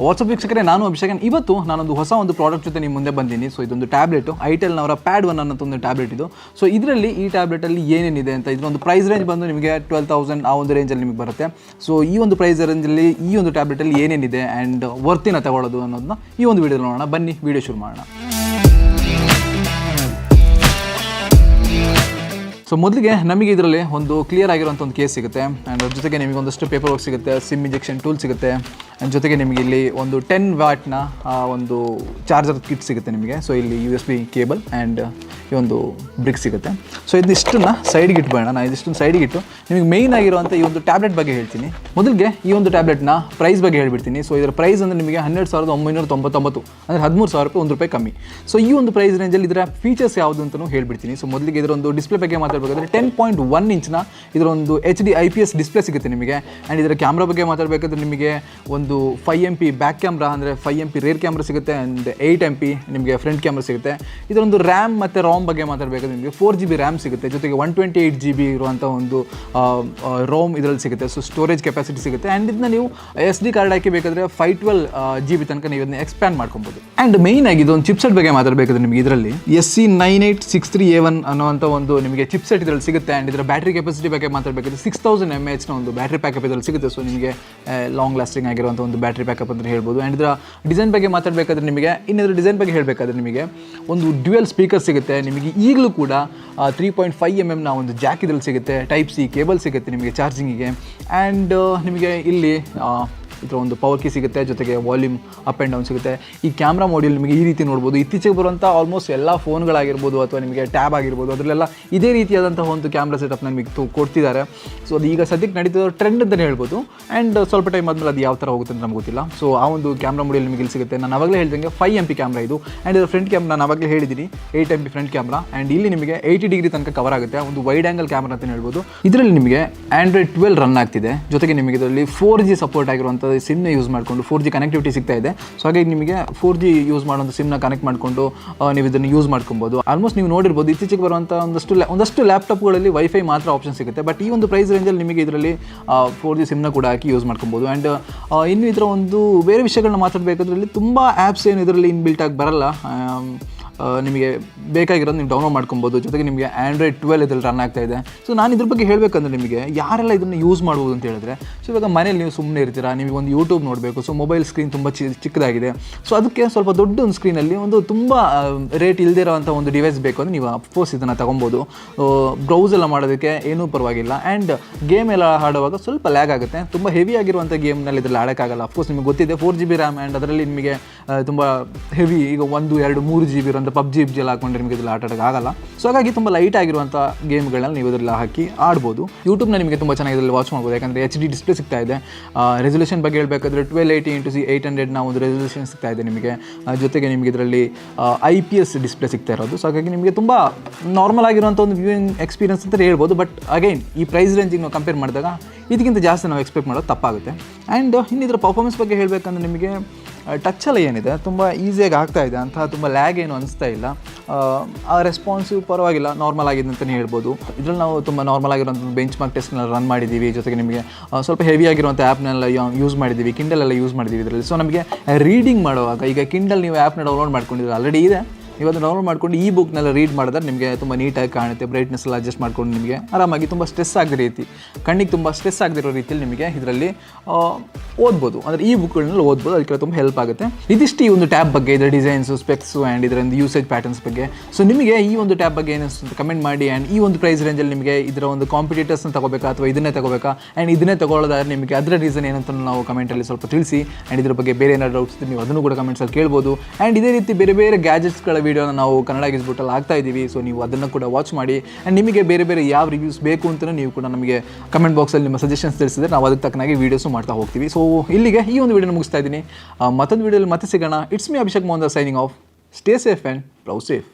WhatsApp ವೀಕ್ಷಕರೇ, ನಾನು ಅಭಿಷೇಕ್. ಇವತ್ತು ನಾನೊಂದು ಹೊಸ ಪ್ರಾಡಕ್ಟ್ ಜೊತೆ ನಿಮ್ಮ ಮುಂದೆ ಬಂದೀನಿ. ಸೊ ಇದೊಂದು ಟ್ಯಾಬ್ಲೆಟು, ಐಟೆಲ್ನವರ ಪ್ಯಾಡ್ ಒನ್ ಅನ್ನೋ ಒಂದು ಟ್ಯಾಬ್ಲೆಟ್ ಇದು. ಸೊ ಇದರಲ್ಲಿ ಈ ಟ್ಯಾಬ್ಲೆಟಲ್ಲಿ ಏನೇನಿದೆ ಅಂತ, ಇದೊಂದು ಪ್ರೈಸ್ ರೇಂಜ್ ಬಂದು ನಿಮಗೆ 12,000 ಆ ಒಂದು ರೇಂಜಲ್ಲಿ ನಿಮಗೆ ಬರುತ್ತೆ. ಸೊ ಈ ಒಂದು ಪ್ರೈಸ್ ರೇಂಜಲ್ಲಿ ಈ ಒಂದು ಟ್ಯಾಬ್ಲೆಟಲ್ಲಿ ಏನೇನಿದೆ ಆ್ಯಂಡ್ ವರ್ತಿನ ತಗೊಳ್ಳೋದು ಅನ್ನೋದನ್ನ ಈ ಒಂದು ವಿಡಿಯೋ ನೋಡೋಣ. ಬನ್ನಿ ವಿಡಿಯೋ ಶುರು ಮಾಡೋಣ. ಸೊ ಮೊದಲಿಗೆ ನಮಗೆ ಇದರಲ್ಲಿ ಒಂದು ಕ್ಲಿಯರ್ ಆಗಿರೋಂಥ ಒಂದು ಕೇಸ್ ಸಿಗುತ್ತೆ ಆ್ಯಂಡ್ ಅದ್ರ ಜೊತೆಗೆ ನಿಮಗೆ ಒಂದಷ್ಟು ಪೇಪರ್ ವರ್ಕ್ ಸಿಗುತ್ತೆ, ಸಿಮ್ ಇಂಜೆಕ್ಷನ್ ಟೂಲ್ ಸಿಗುತ್ತೆ ಆ್ಯಂಡ್ ಜೊತೆಗೆ ನಿಮಗೆ ಇಲ್ಲಿ ಒಂದು 10 ವ್ಯಾಟ್ನ ಒಂದು ಚಾರ್ಜರ್ ಕಿಟ್ ಸಿಗುತ್ತೆ ನಿಮಗೆ. ಸೊ ಇಲ್ಲಿ USB ಕೇಬಲ್ ಆ್ಯಂಡ್ ಈ ಒಂದು ಬ್ರಿಕ್ ಸಿಗುತ್ತೆ. ಸೊ ಇದಿಷ್ಟನ್ನು ಸೈಡ್ಗೆ ಇಟ್ಬೇಡ, ನಾನು ಇದಿಷ್ಟನ್ನು ಸೈಡ್ಗೆ ಇಟ್ಟು ನಿಮಗೆ ಮೇಯ್ನ್ ಆಗಿರುವಂಥ ಈ ಒಂದು ಟ್ಯಾಬ್ಲೆಟ್ ಬಗ್ಗೆ ಹೇಳ್ತೀನಿ. ಮೊದಲಿಗೆ ಈ ಒಂದು ಟ್ಯಾಬ್ಲೆಟ್ನ ಪ್ರೈಸ್ ಬಗ್ಗೆ ಹೇಳ್ಬಿಡ್ತೀನಿ. ಸೊ ಇದರ ಪ್ರೈಸ್ ಅಂದರೆ ನಿಮಗೆ 12,999 ಅಂದರೆ 13,000 ರೂಪಾಯಿ, ₹1 ಕಮ್ಮಿ. ಸೊ ಈ ಒಂದು ಪ್ರೈಸ್ ರೇಂಜಲ್ಲಿ ಇದರ ಫೀಚರ್ಸ್ ಯಾವುದು ಅಂತಲೂ ಹೇಳ್ಬಿಡ್ತೀನಿ. ಸೊ ಮೊದಲಿಗೆ ಇದರೊಂದು ಡಿಸ್ಪ್ಲೇ ಬಗ್ಗೆ ಮಾತಾಡಬೇಕಾದ್ರೆ 10.1 ಇಂಚ್ನ ಇದರೊಂದು HD IPS ಡಿಸ್ಪ್ಲೇ ಸಿಗುತ್ತೆ ನಿಮಗೆ. ಆ್ಯಂಡ್ ಇದರ ಕ್ಯಾಮ್ರಾ ಬಗ್ಗೆ ಮಾತಾಡಬೇಕಾದ್ರೆ ನಿಮಗೆ ಒಂದು 5 MP ಬ್ಯಾಕ್ ಕ್ಯಾಮ್ರಾ ಅಂದರೆ 5 MP ರೇರ್ ಕ್ಯಾಮ್ರಾ ಸಿಗುತ್ತೆ ಆ್ಯಂಡ್ 8 MP ನಿಮಗೆ ಫ್ರಂಟ್ ಕ್ಯಾಮ್ರಾ ಸಿಗುತ್ತೆ. ಇದರೊಂದು ರ್ಯಾಮ್ ಮತ್ತು ROM ಬಗ್ಗೆ ಮಾತಾಡಬೇಕಾದ್ರೆ ನಿಮಗೆ 4 GB ರ್ಯಾಮ್ ಸಿಗುತ್ತೆ, ಜೊತೆಗೆ 128 GB ಇರುವಂಥ ಒಂದು ROM ಇದರಲ್ಲಿ ಸಿಗುತ್ತೆ. ಸೊ ಸ್ಟೋರೇಜ್ ಕೆಪಾಸಿಟಿ ಸಿಗುತ್ತೆ ಆ್ಯಂಡ್ ಇದನ್ನ ನೀವು SD ಕಾರ್ಡ್ ಹಾಕಿ ಬೇಕಾದರೆ 512 GB ತನಕ ನೀವು ಇದನ್ನ ಎಕ್ಸ್ಪ್ಯಾಂಡ್ ಮಾಡ್ಕೊಬೋದು. ಆ್ಯಂಡ್ ಮೇಯ್ನ್ ಆಗಿ ಇದೊಂದು ಚಿಪ್ಸೆಟ್ ಬಗ್ಗೆ ಮಾತಾಡಬೇಕಾದ್ರೆ ನಿಮಗೆ ಇದರಲ್ಲಿ SC9863A1 ಅನ್ನೋವಂಥ ಒಂದು ನಿಮಗೆ ಚಿಪ್ಸೆಟ್ ಇದರಲ್ಲಿ ಸಿಗುತ್ತೆ. ಆ್ಯಂಡ್ ಇದರ ಬ್ಯಾಟ್ರಿ ಕೆಪಾಸಿಟಿ ಬಗ್ಗೆ ಮಾತಾಡಬೇಕಾದ್ರೆ 6000 mAhನ ಒಂದು ಬ್ಯಾಟ್ರಿ ಪ್ಯಾಕಪ್ ಇದರಲ್ಲಿ ಸಿಗುತ್ತೆ. ಸೊ ನಿಮಗೆ ಲಾಂಗ್ ಲಾಸ್ಟಿಂಗ್ ಆಗಿರುವಂಥ ಒಂದು ಬ್ಯಾಟ್ರಿ ಪ್ಯಾಕಪ್ ಅಂತ ಹೇಳ್ಬೋದು. ಆ್ಯಂಡ್ ಇದರ ಡಿಸೈನ್ ಬಗ್ಗೆ ಮಾತಾಡಬೇಕಾದ್ರೆ ನಿಮಗೆ ಇನ್ನಿದ್ರ ಡಿಸೈನ್ ಬಗ್ಗೆ ಹೇಳಬೇಕಾದ್ರೆ ನಿಮಗೆ ಒಂದು ಡ್ಯುಯಲ್ ಸ್ಪೀಕರ್ ಸಿಗುತ್ತೆ. ನಿಮಗೆ ಈಗಲೂ ಕೂಡ 3.5 mm ಒಂದು ಜಾಕ್ ಇದರಲ್ಲಿ ಸಿಗುತ್ತೆ, Type C ಕೇಬಲ್ ಸಿಗುತ್ತೆ ನಿಮಗೆ ಚಾರ್ಜಿಂಗಿಗೆ. ಆ್ಯಂಡ್ ನಿಮಗೆ ಇಲ್ಲಿ ಇದರ ಒಂದು ಪವರ್ ಕೀ ಸಿಗುತ್ತೆ, ಜೊತೆಗೆ ವಾಲ್ಯೂಮ್ ಅಪ್ ಆ್ಯಂಡ್ ಡೌನ್ ಸಿಗುತ್ತೆ. ಈ ಕ್ಯಾಮ್ರಾ ಮಾಡ್ಯೂಲ್ ನಿಮಗೆ ಈ ರೀತಿ ನೋಡ್ಬೋದು. ಇತ್ತೀಚೆಗೆ ಬರುವಂಥ ಆಲ್ಮೋಸ್ಟ್ ಎಲ್ಲ ಫೋನ್ಗಳಾಗಿರ್ಬೋದು ಅಥವಾ ನಿಮಗೆ ಟ್ಯಾಬ್ ಆಗಿರ್ಬೋದು, ಅದರಲ್ಲೆಲ್ಲ ಇದೇ ರೀತಿಯಾದಂಥ ಒಂದು ಕ್ಯಾಮ್ರಾ ಸೆಟಪ್ ನಿಮಗೆ ಕೊಡ್ತಿದ್ದಾರೆ. ಸೊ ಅದು ಈಗ ಸದ್ಯಕ್ಕೆ ನಡೀತಿರೋ ಟ್ರೆಂಡ್ ಅಂತಲೇ ಹೇಳ್ಬೋದು. ಆ್ಯಂಡ್ ಸ್ವಲ್ಪ ಟೈಮ್ ಆದಮೇಲೆ ಅದು ಯಾವ ಥರ ಹೋಗುತ್ತೆ ಅಂತ ನಮ್ಗೆ ಗೊತ್ತಿಲ್ಲ. ಸೊ ಆ ಒಂದು ಕ್ಯಾಮ್ರಾ ಮಾಡ್ಯೂಲ್ ನಿಮಗೆ ಇಲ್ಲಿ ಸಿಗುತ್ತೆ. ನಾನು ಅವಾಗಲೇ ಹೇಳ್ದಂಗೆ 5 MP ಕ್ಯಾಮ್ರಾ ಇದು. ಆ್ಯಂಡ್ ಇದರ ಫ್ರಂಟ್ ಕ್ಯಾಮ್ರಾ ನಾನು ಅವಾಗಲೇ ಹೇಳಿದ್ದೀನಿ 8 MP ಫ್ರಂಟ್ ಕ್ಯಾಮ್ರಾ. ಆ್ಯಂಡ್ ಇಲ್ಲಿ ನಿಮಗೆ 80 ಡಿಗ್ರಿ ತನಕ ಕವರ್ ಆಗುತ್ತೆ. ಒಂದು ವೈಡ್ ಆ್ಯಂಗಲ್ ಕ್ಯಾಮ್ರಾ ಅಂತ ಹೇಳ್ಬೋದು. ಇದರಲ್ಲಿ ನಿಮಗೆ Android 12 ರನ್ ಆಗ್ತಿದೆ, ಜೊತೆಗೆ ನಿಮಗೆ ಇದರಲ್ಲಿ 4G ಸಪೋರ್ಟ್ ಆಗಿರುವಂಥ ಸಿಮ್ನ ಯೂಸ್ ಮಾಡಿಕೊಂಡು 4G ಕನೆಕ್ಟಿವಿಟಿ ಸಿಗ್ತಾ ಇದೆ. ಸೊ ಹಾಗಾಗಿ ನಿಮಗೆ 4G ಯೂಸ್ ಮಾಡುವಂಥ ಸಿಮ್ನ ಕನೆಕ್ಟ್ ಮಾಡಿಕೊಂಡು ನೀವು ಇದನ್ನು ಯೂಸ್ ಮಾಡ್ಕೊಬೋದು. ಆಲ್ಮೋಸ್ಟ್ ನೀವು ನೋಡಿರ್ಬೋದು ಇತ್ತೀಚೆಗೆ ಬರುವಂಥ ಒಂದಷ್ಟು ಲ್ಯಾಪ್ಟಾಪ್ಗಳಲ್ಲಿ ವೈಫೈ ಮಾತ್ರ ಆಪ್ಷನ್ ಸಿಗುತ್ತೆ. ಬಟ್ ಈ ಒಂದು ಪ್ರೈಸ್ ರೇಂಜಲ್ಲಿ ನಿಮಗೆ ಇದರಲ್ಲಿ 4G ಸಿಮ್ನ ಕೂಡ ಹಾಕಿ ಯೂಸ್ ಮಾಡ್ಕೊಬೋದು. ಆ್ಯಂಡ್ ಇನ್ನು ಇದರ ಒಂದು ಬೇರೆ ವಿಷಯಗಳನ್ನ ಮಾತಾಡಬೇಕಾದ್ರೆ ಇಲ್ಲಿ ತುಂಬ ಆ್ಯಪ್ಸ್ ಏನು ಇದರಲ್ಲಿ ಇನ್ಬಿಲ್ಟ್ ಆಗಿ ಬರಲ್ಲ. ನಿಮಗೆ ಬೇಕಾಗಿರೋದು ನೀವು ಡೌನ್ಲೋಡ್ ಮಾಡ್ಕೊಬೋದು. ಜೊತೆಗೆ ನಿಮಗೆ Android 12 ಇದರಲ್ಲಿ ರನ್ ಆಗ್ತಾ ಇದೆ. ಸೊ ನಾನು ಇದ್ರ ಬಗ್ಗೆ ಹೇಳಬೇಕಂದ್ರೆ ನಿಮಗೆ ಯಾರೆಲ್ಲ ಇದನ್ನು ಯೂಸ್ ಮಾಡ್ಬೋದು ಅಂತ ಹೇಳಿದ್ರೆ, ಸೊ ಇವಾಗ ಮನೇಲಿ ನೀವು ಸುಮ್ಮನೆ ಇರ್ತೀರಾ, ನಿಮಗೆ ಒಂದು ಯೂಟ್ಯೂಬ್ ನೋಡಬೇಕು. ಸೊ ಮೊಬೈಲ್ ಸ್ಕ್ರೀನ್ ತುಂಬ ಚಿಕ್ಕದಾಗಿದೆ. ಸೊ ಅದಕ್ಕೆ ಸ್ವಲ್ಪ ದೊಡ್ಡ ಒಂದು ಸ್ಕ್ರೀನಲ್ಲಿ ಒಂದು ತುಂಬ ರೇಟ್ ಇಲ್ಲದೇ ಇರೋವಂಥ ಒಂದು ಡಿವೈಸ್ ಬೇಕು ಅಂದರೆ ನೀವು ಅಫ್ಕೋರ್ಸ್ ಇದನ್ನು ತೊಗೊಬೋದು. ಬ್ರೌಸ್ ಎಲ್ಲ ಮಾಡೋದಕ್ಕೆ ಏನೂ ಪರವಾಗಿಲ್ಲ. ಆ್ಯಂಡ್ ಗೇಮ್ ಎಲ್ಲ ಆಡುವಾಗ ಸ್ವಲ್ಪ ಲ್ಯಾಗ್ ಆಗುತ್ತೆ. ತುಂಬ ಹೆವಿ ಆಗಿರುವಂಥ ಗೇಮ್ನಲ್ಲಿ ಇದರಲ್ಲಿ ಆಡೋಕ್ಕಾಗಲ್ಲ. ಅಫ್ಕೋರ್ಸ್ ನಿಮಗೆ ಗೊತ್ತಿದೆ 4 GB ರ್ಯಾಮ್ ಆ್ಯಂಡ್ ಅದರಲ್ಲಿ ನಿಮಗೆ ತುಂಬ ಹೆವಿ ಈಗ 1, 2, 3 GB ಇರೋಂಥ PUBG ಎಲ್ಲ ಹಾಕೊಂಡ್ರೆ ನಿಮಗೆ ಇದರಲ್ಲಿ ಆಟ ಆಡೋಕ್ಕಾಗಲ್ಲ. ಸೊ ಹಾಗಾಗಿ ತುಂಬ ಲೈಟ್ ಆಗಿರುವಂಥ ಗೇಮ್ಗಳನ್ನ ನೀವು ಇದರಲ್ಲಿ ಹಾಕಿ ಆಡ್ಬೋದು. ಯೂಟ್ಯೂಬ್ನ ನಿಮಗೆ ತುಂಬ ಚೆನ್ನಾಗಿ ಇದರಲ್ಲಿ ವಾಚ್ ಮಾಡ್ಬೋದು, ಯಾಕಂದರೆ HD ಡಿಸ್ಪ್ಲೇ ಸಿಗ್ತಾ ಇದೆ. ರೆಸಲ್ಯೂಷನ್ ಬಗ್ಗೆ ಹೇಳಬೇಕಾದ್ರೆ 1280x800 ಒಂದು ರೆಸಲ್ಯೂಷನ್ ಸಿಗ್ತಾ ಇದೆ ನಿಮಗೆ. ಜೊತೆಗೆ ನಿಮಗೆ ಇದರಲ್ಲಿ IPS ಡಿಸ್ಪ್ಲೇ ಸಿಗ್ತಾ ಇರೋದು. ಸೊ ಹಾಗಾಗಿ ನಿಮಗೆ ತುಂಬ ನಾರ್ಮಲ್ ಆಗಿರುವಂಥ ಒಂದು ವ್ಯೂಯಿಂಗ್ ಎಕ್ಸ್ಪೀರಿಯನ್ಸ್ ಅಂತ ಹೇಳ್ಬೋದು. ಬಟ್ ಅಗೈನ್ ಈ ಪ್ರೈಸ್ ರೇಂಜಿಗೆ ನಾವು ಕಂಪೇರ್ ಮಾಡಿದಾಗ ಇದಕ್ಕಿಂತ ಜಾಸ್ತಿ ನಾವು ಎಕ್ಸ್ಪೆಕ್ಟ್ ಮಾಡೋದು ತಪ್ಪಾಗುತ್ತೆ. ಆ್ಯಂಡ್ ಇನ್ನು ಇದರ ಪರ್ಫಾರ್ಮೆನ್ಸ್ ಬಗ್ಗೆ ಹೇಳಬೇಕಂದ್ರೆ ನಿಮಗೆ ಟಚ್ಚೆಲ್ಲ ಏನಿದೆ ತುಂಬ ಈಸಿಯಾಗಿ ಆಗ್ತಾ ಇದೆ ಅಂತ ತುಂಬ ಲ್ಯಾಗ್ ಏನು ಅನಿಸ್ತಾ ಇಲ್ಲ. ಆ ರೆಸ್ಪಾನ್ಸಿವ್ ಪರವಾಗಿಲ್ಲ, ನಾರ್ಮಲ್ ಆಗಿದೆ ಅಂತಲೇ ಹೇಳ್ಬೋದು. ಇದರಲ್ಲಿ ನಾವು ತುಂಬ ನಾರ್ಮಲ್ ಆಗಿರೋಂಥ ಬೆಂಚ್ ಮಾರ್ಕ್ ಟೆಸ್ಟ್ನೆಲ್ಲ ರನ್ ಮಾಡಿದ್ದೀವಿ. ಜೊತೆಗೆ ನಿಮಗೆ ಸ್ವಲ್ಪ ಹೆವಿ ಆಗಿರುವಂಥ ಆ್ಯಪ್ನೆಲ್ಲ ಯೂಸ್ ಮಾಡಿದ್ದೀವಿ, ಕಿಂಡಲ್ ಎಲ್ಲ ಯೂಸ್ ಮಾಡಿದ್ದೀವಿ ಇದರಲ್ಲಿ. ಸೊ ನಮಗೆ ರೀಡಿಂಗ್ ಮಾಡುವಾಗ ಈಗ ಕಿಂಡಲ್ ನೀವು ಆ್ಯಪ್ನ ಡೌನ್ಲೋಡ್ ಮಾಡ್ಕೊಂಡಿದ್ರೆ ಆಲ್ರೆಡಿ ಇದೆ, ನೀವು ಅದನ್ನು ಡೌನ್ಲೋಡ್ ಮಾಡ್ಕೊಂಡು ಈ ಬುಕ್ನೆಲ್ಲ ರೀಡ್ ಮಾಡಿದ್ರೆ ನಿಮಗೆ ತುಂಬ ನೀಟಾಗಿ ಕಾಣುತ್ತೆ. ಬ್ರೈಟ್ನೆಸ್ ಎಲ್ಲ ಅಡ್ಜಸ್ಟ್ ಮಾಡ್ಕೊಂಡು ನಿಮಗೆ ಆರಾಮಾಗಿ ತುಂಬ ಸ್ಟ್ರೆಸ್ ಆಗದ ರೀತಿ, ಕಣ್ಣಿಗೆ ತುಂಬ ಸ್ಟ್ರೆಸ್ ಆಗದಿರೋ ರೀತಿಯಲ್ಲಿ ನಿಮಗೆ ಇದರಲ್ಲಿ ಓದ್ಬೋದು. ಅಂದರೆ ಈ ಬುಕ್ಗಳನ್ನೆಲ್ಲ ಓದ್ಬೋದು, ಅದಕ್ಕೆ ತುಂಬ ಹೆಲ್ಪ್ ಆಗುತ್ತೆ. ಇದಿಷ್ಟು ಈ ಒಂದು ಟ್ಯಾಬ್ ಬಗ್ಗೆ, ಇದರ ಡಿಸೈನ್ಸು, ಸ್ಪೆಕ್ಸು ಆ್ಯಂಡ್ ಇದರ ಒಂದು ಯೂಸೇಜ್ ಪ್ಯಾಟರ್ನ್ಸ್ ಬಗ್ಗೆ. ಸೊ ನಿಮಗೆ ಈ ಒಂದು ಟ್ಯಾಬ್ ಬಗ್ಗೆ ಏನಿಸ್ತು ಕಮೆಂಟ್ ಮಾಡಿ. ಆ್ಯಂಡ್ ಈ ಒಂದು ಪ್ರೈಸ್ ರೇಂಜಲ್ಲಿ ನಿಮಗೆ ಇದರ ಒಂದು ಕಾಂಪಿಟೇಟರ್ಸ್ನ ತಗೋಬೇಕಾ ಅಥವಾ ಇದನ್ನೇ ತಗೋಬೇಕಾ, ಆ್ಯಂಡ್ ಇದನ್ನೇ ತಗೊಳ್ಳೋದಾದ್ರೆ ನಿಮಗೆ ಅದರ ರೀಸನ್ ಏನಂತ ನಾವು ಕಮೆಂಟಲ್ಲಿ ಸ್ವಲ್ಪ ತಿಳಿಸಿ. ಆ್ಯಂಡ್ ಇದ್ರ ಬಗ್ಗೆ ಬೇರೆ ಏನಾದ್ರು ಡೌಟ್ಸ್ ಇದ್ದರೆ ನೀವು ಅದನ್ನು ಕೂಡ ಕಮೆಂಟ್ಸಲ್ಲಿ ಕೇಳ್ಬೋದು. ಆ್ಯಂಡ್ ಇದೇ ರೀತಿ ಬೇರೆ ಬೇರೆ ಗ್ಯಾಜೆಟ್ಸ್ಗಳ ವೀಡಿಯೋನ ನಾವು ಕನ್ನಡ ಗಿಸ್ಬಿಟ್ಟಲ್ಲಿ ಆಗ್ತಾ ಇದ್ದೀವಿ. ಸೊ ನೀವು ಅದನ್ನು ಕೂಡ ವಾಚ್ ಮಾಡಿ. ಆ್ಯಂಡ್ ನಿಮಗೆ ಬೇರೆ ಬೇರೆ ಯಾವ ರಿವ್ಯೂಸ್ ಬೇಕು ಅಂತಲೂ ನೀವು ಕೂಡ ನಮಗೆ ಕಮೆಂಟ್ ಬಾಕ್ಸಲ್ಲಿ ನಿಮ್ಮ ಸಜೆಷನ್ಸ್ ತಿಳಿಸಿದ್ರೆ ನಾವು ಅದಕ್ಕೆ ತಕ್ಕನಾಗಿ ವೀಡಿಯೋಸು ಮಾಡ್ತಾ ಹೋಗ್ತೀವಿ. ಸೊ ಇಲ್ಲಿಗೆ ಈ ಒಂದು ವಿಡಿಯೋನ ಮುಗಿಸ್ತಾ ಇದ್ದೀನಿ. ಮತ್ತೊಂದು ವಿಡಿಯೋಲಿ ಮತ್ತೆ ಸಿಗೋಣ. It's me Abhishek Mohandas signing off. Stay safe and browse safe.